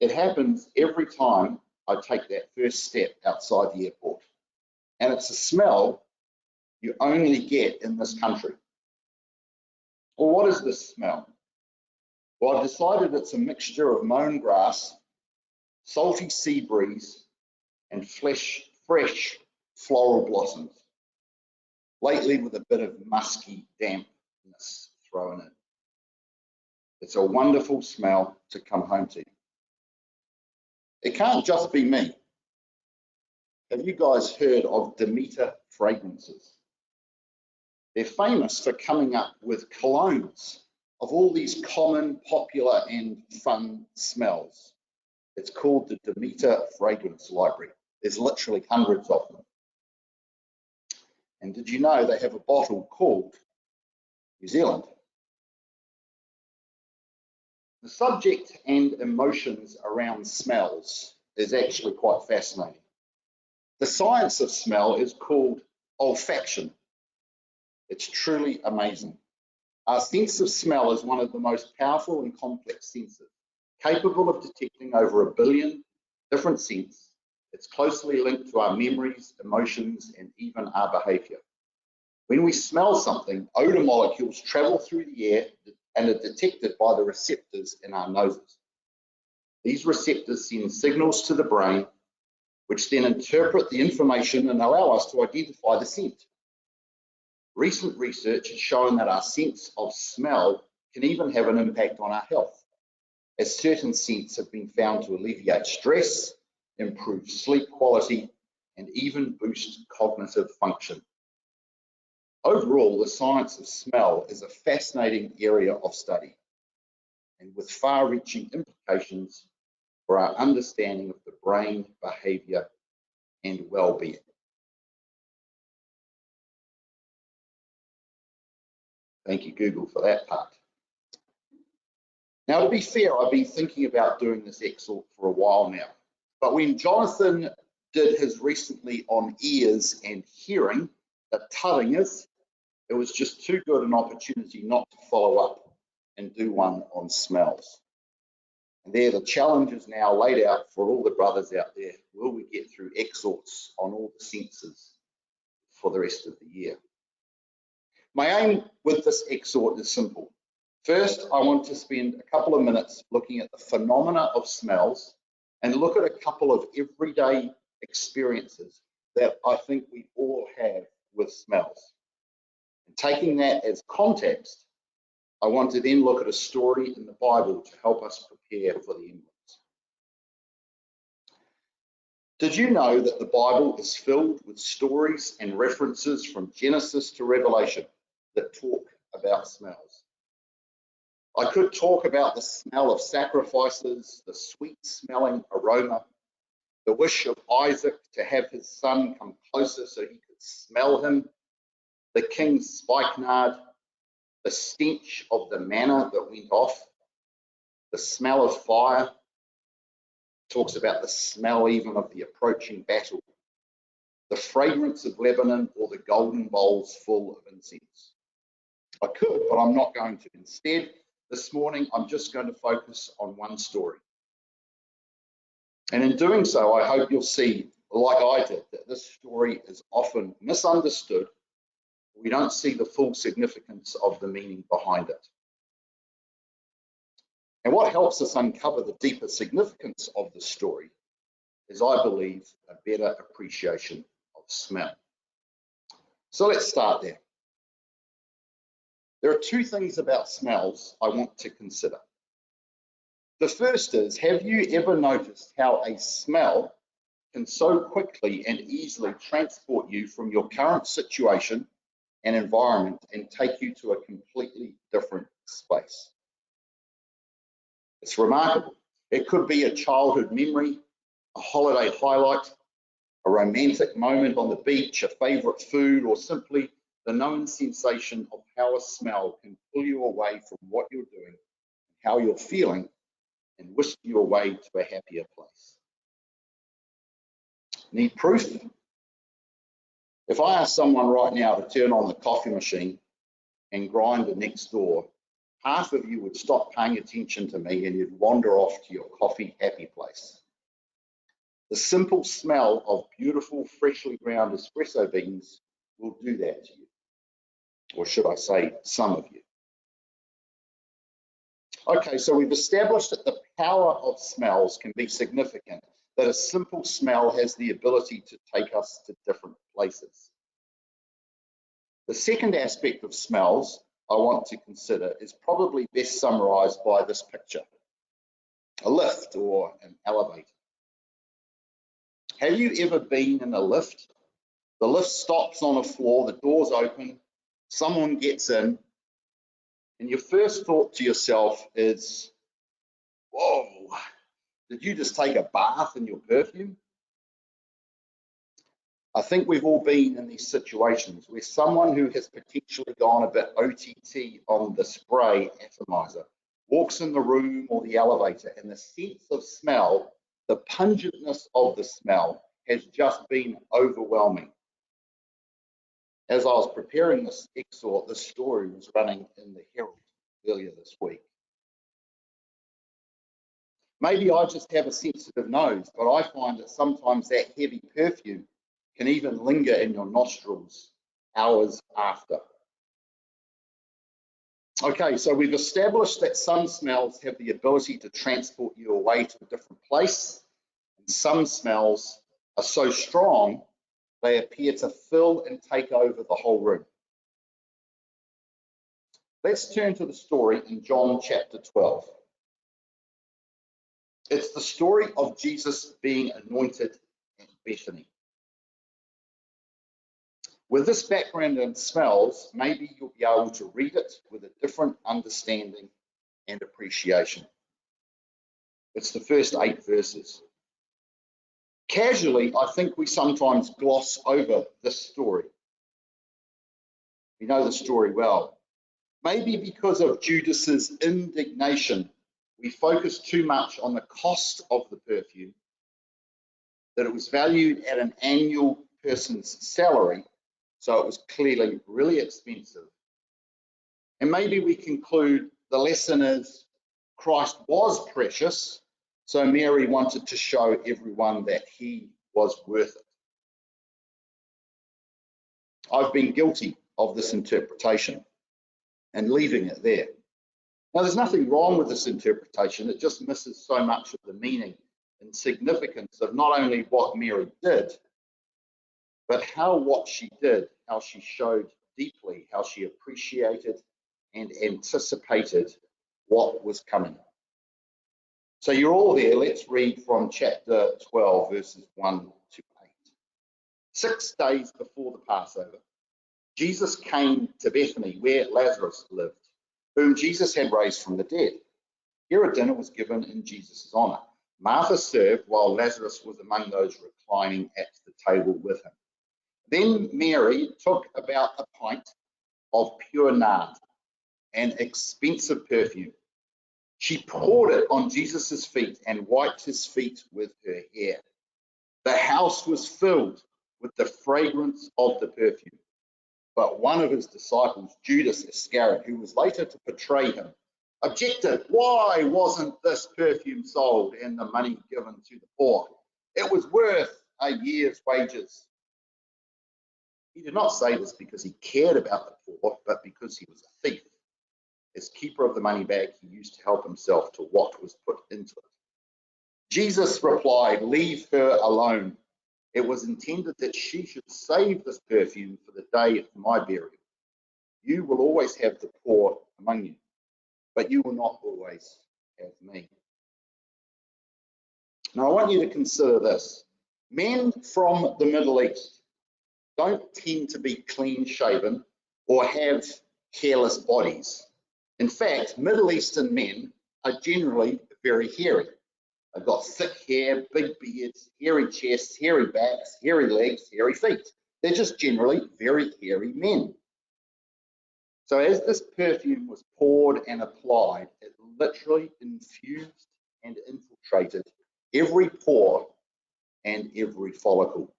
It happens every time I take that first step outside the airport. And it's a smell you only get in this country. Well, what is this smell? Well, I've decided it's a mixture of mown grass, salty sea breeze, and fresh floral blossoms, lately with a bit of musky dampness thrown in. It's a wonderful smell to come home to. It can't just be me. Have you guys heard of Demeter fragrances? They're famous for coming up with colognes of all these common, popular, and fun smells. It's called the Demeter Fragrance Library. There's literally hundreds of them. And did you know they have a bottle called New Zealand? The subject and emotions around smells is actually quite fascinating. The science of smell is called olfaction. It's truly amazing. Our sense of smell is one of the most powerful and complex senses, capable of detecting over 1 billion different scents. It's closely linked to our memories, emotions, and even our behavior. When we smell something, odor molecules travel through the air and are detected by the receptors in our noses. These receptors send signals to the brain, which then interpret the information and allow us to identify the scent. Recent research has shown that our sense of smell can even have an impact on our health, as certain scents have been found to alleviate stress, improve sleep quality, and even boost cognitive function. Overall, the science of smell is a fascinating area of study, and with far-reaching implications for our understanding of the brain, behavior, and well-being. Thank you, Google, for that part. Now, to be fair, I've been thinking about doing this exhort for a while now, but when Jonathan did his recently on ears and hearing, the tuddingers, it was just too good an opportunity not to follow up and do one on smells. And there, the challenge is now laid out for all the brothers out there. Will we get through exhorts on all the senses for the rest of the year? My aim with this exhort is simple. First, I want to spend a couple of minutes looking at the phenomena of smells and look at a couple of everyday experiences that I think we all have with smells. And taking that as context, I want to then look at a story in the Bible to help us prepare for the emblems. Did you know that the Bible is filled with stories and references from Genesis to Revelation that talk about smells? I could talk about the smell of sacrifices, the sweet smelling aroma, the wish of Isaac to have his son come closer so he could smell him, the king's spikenard, the stench of the manna that went off, the smell of fire, talks about the smell even of the approaching battle, the fragrance of Lebanon, or the golden bowls full of incense. I could, but I'm not going to. Instead, this morning, I'm just going to focus on one story. And in doing so, I hope you'll see, like I did, that this story is often misunderstood. We don't see the full significance of the meaning behind it. And what helps us uncover the deeper significance of the story is, I believe, a better appreciation of smell. So let's start there. There are two things about smells I want to consider. The first is, have you ever noticed how a smell can so quickly and easily transport you from your current situation and environment and take you to a completely different space? It's remarkable. It could be a childhood memory, a holiday highlight, a romantic moment on the beach, a favorite food, or simply the known sensation of how a smell can pull you away from what you're doing, how you're feeling, and whisk you away to a happier place. Need proof? If I ask someone right now to turn on the coffee machine and grinder next door, half of you would stop paying attention to me and you'd wander off to your coffee happy place. The simple smell of beautiful, freshly ground espresso beans will do that to you. Or should I say, some of you. Okay, so we've established that the power of smells can be significant, that a simple smell has the ability to take us to different places. The second aspect of smells I want to consider is probably best summarized by this picture, a lift or an elevator. Have you ever been in a lift? The lift stops on a floor, the doors open, someone gets in, and your first thought to yourself is, whoa, did you just take a bath in your perfume? I think we've all been in these situations where someone who has potentially gone a bit OTT on the spray atomizer walks in the room or the elevator, and the sense of smell, the pungentness of the smell has just been overwhelming. As I was preparing this exhort, this story was running in the Herald earlier this week. Maybe I just have a sensitive nose, but I find that sometimes that heavy perfume can even linger in your nostrils hours after. Okay, so we've established that some smells have the ability to transport you away to a different place, and some smells are so strong they appear to fill and take over the whole room. Let's turn to the story in John chapter 12. It's the story of Jesus being anointed at Bethany. With this background in smells, maybe you'll be able to read it with a different understanding and appreciation. It's the first 8 verses. Casually, I think we sometimes gloss over this story. We know the story well. Maybe because of Judas's indignation, we focus too much on the cost of the perfume, that it was valued at an annual person's salary, so it was clearly really expensive. And maybe we conclude the lesson is Christ was precious, so Mary wanted to show everyone that he was worth it. I've been guilty of this interpretation and leaving it there. Now, there's nothing wrong with this interpretation. It just misses so much of the meaning and significance of not only what Mary did, but how what she did, how she showed deeply, how she appreciated and anticipated what was coming. So you're all there. Let's read from chapter 12, verses 1 to 8. 6 days before the Passover, Jesus came to Bethany, where Lazarus lived, whom Jesus had raised from the dead. Here a dinner was given in Jesus' honor. Martha served, while Lazarus was among those reclining at the table with him. Then Mary took about a pint of pure nard, an expensive perfume. She poured it on Jesus' feet and wiped his feet with her hair. The house was filled with the fragrance of the perfume. But one of his disciples, Judas Iscariot, who was later to betray him, objected. Why wasn't this perfume sold and the money given to the poor? It was worth a year's wages. He did not say this because he cared about the poor, but because he was a thief. As keeper of the money bag, he used to help himself to what was put into it. Jesus replied, "Leave her alone. It was intended that she should save this perfume for the day of my burial. You will always have the poor among you, but you will not always have me." Now, I want you to consider this. Men from the Middle East don't tend to be clean-shaven or have hairless bodies. In fact, Middle Eastern men are generally very hairy. They've got thick hair, big beards, hairy chests, hairy backs, hairy legs, hairy feet. They're just generally very hairy men. So as this perfume was poured and applied, it literally infused and infiltrated every pore and every follicle.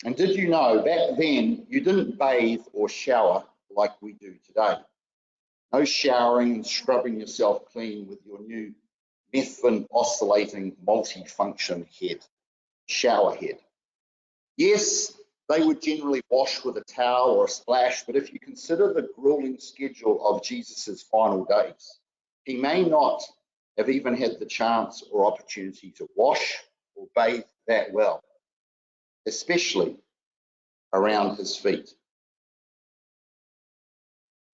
And did you know, back then, you didn't bathe or shower like we do today. No showering and scrubbing yourself clean with your new Methvin oscillating multi-function head, shower head. Yes, they would generally wash with a towel or a splash, but if you consider the grueling schedule of Jesus's final days, he may not have even had the chance or opportunity to wash or bathe that well, especially around his feet.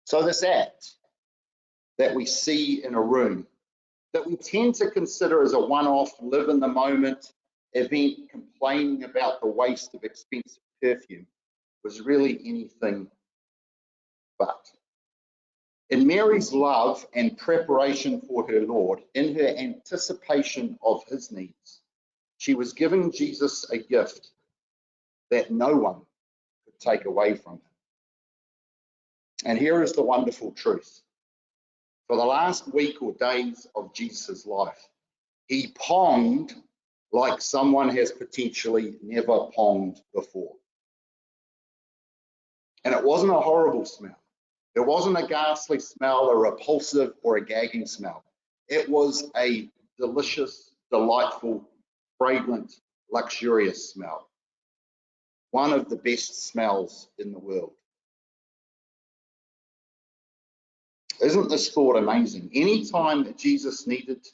So this act that we see in a room that we tend to consider as a one-off, live in the moment event, complaining about the waste of expensive perfume, was really anything but. In Mary's love and preparation for her Lord, in her anticipation of his needs, she was giving Jesus a gift that no one could take away from him. And here is the wonderful truth. For the last week or days of Jesus' life, he ponged like someone has potentially never ponged before. And it wasn't a horrible smell. It wasn't a ghastly smell, a repulsive or a gagging smell. It was a delicious, delightful, fragrant, luxurious smell. One of the best smells in the world. Isn't this thought amazing? Anytime that Jesus needed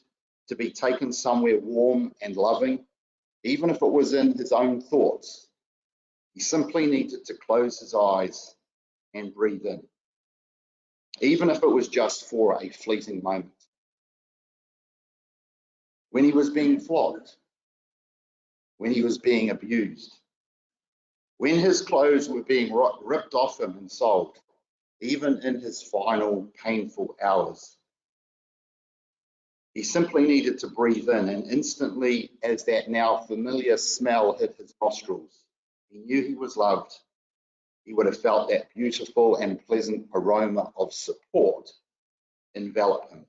to be taken somewhere warm and loving, even if it was in his own thoughts, he simply needed to close his eyes and breathe in, even if it was just for a fleeting moment. When he was being flogged, when he was being abused, when his clothes were being ripped off him and sold, even in his final painful hours, he simply needed to breathe in, and instantly, as that now familiar smell hit his nostrils, he knew he was loved. He would have felt that beautiful and pleasant aroma of support envelop him.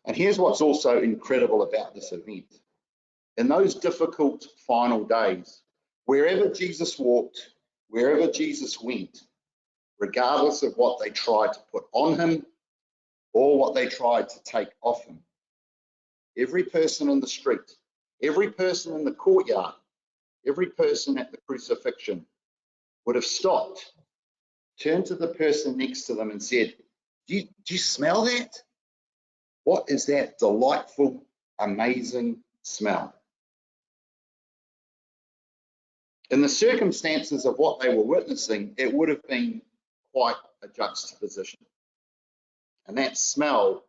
And here's what's also incredible about this event. In those difficult final days, wherever Jesus walked, wherever Jesus went, regardless of what they tried to put on him or what they tried to take off him, every person in the street, every person in the courtyard, every person at the crucifixion would have stopped, turned to the person next to them and said, do you smell that? What is that delightful, amazing smell? In the circumstances of what they were witnessing, it would have been quite a juxtaposition. And that smell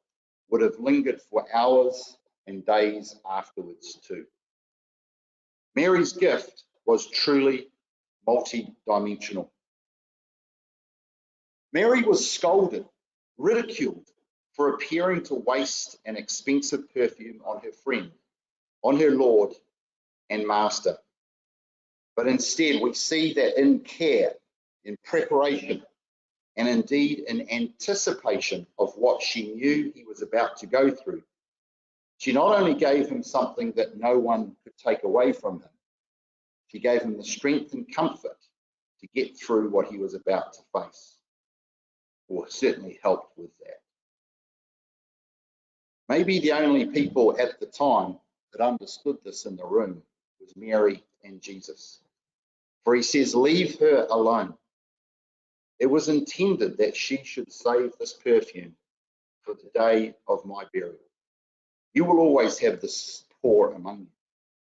would have lingered for hours and days afterwards too. Mary's gift was truly multi-dimensional. Mary was scolded, ridiculed for appearing to waste an expensive perfume on her friend, on her Lord and Master. But instead, we see that in care, in preparation, and indeed in anticipation of what she knew he was about to go through, she not only gave him something that no one could take away from him, she gave him the strength and comfort to get through what he was about to face, or certainly helped with that. Maybe the only people at the time that understood this in the room was Mary and Jesus. For he says, leave her alone. It was intended that she should save this perfume for the day of my burial. You will always have this poor among you,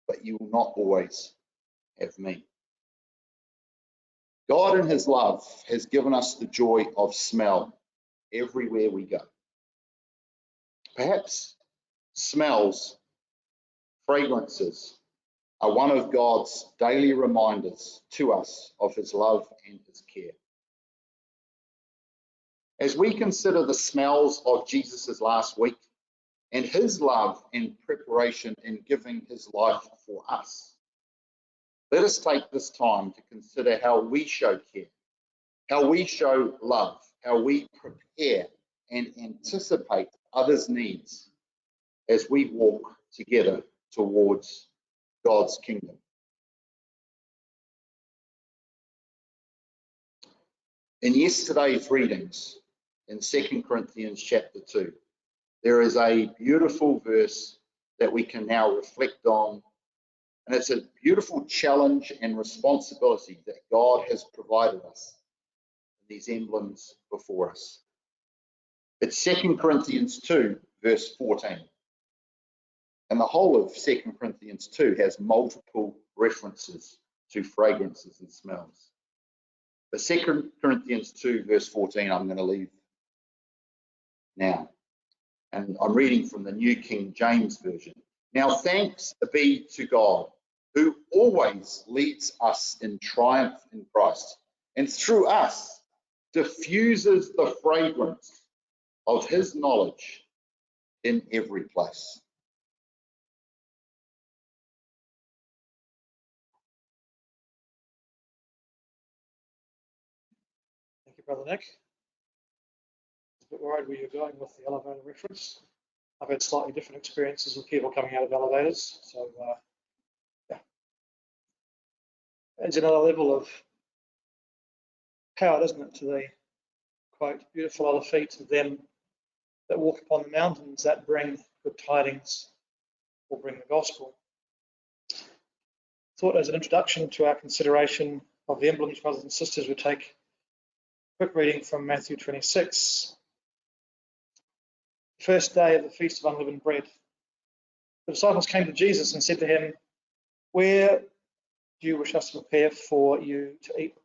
but you will not always have me. God in his love has given us the joy of smell everywhere we go. Perhaps smells, fragrances, are one of God's daily reminders to us of his love and his care. As we consider the smells of Jesus' last week and his love and preparation in giving his life for us, let us take this time to consider how we show care, how we show love, how we prepare and anticipate others' needs as we walk together towards God's kingdom. In yesterday's readings in 2 Corinthians chapter 2, there is a beautiful verse that we can now reflect on, and it's a beautiful challenge and responsibility that God has provided us in these emblems before us. It's 2 Corinthians 2, verse 14. And the whole of 2 Corinthians 2 has multiple references to fragrances and smells. But 2 Corinthians 2, verse 14, I'm going to leave now. And I'm reading from the New King James Version. Now thanks be to God, who always leads us in triumph in Christ, and through us diffuses the fragrance of his knowledge in every place. Thank you, Brother Nick. I was a bit worried where you're going with the elevator reference. I've had slightly different experiences with people coming out of elevators, so yeah. Adds another level of power, doesn't it, to the quote, beautiful are the feet of them that walk upon the mountains that bring good tidings or bring the gospel. Thought as an introduction to our consideration of the emblems, brothers and sisters, we take a quick reading from Matthew 26. The first day of the Feast of Unleavened Bread. The disciples came to Jesus and said to him, "Where do you wish us to prepare for you to eat the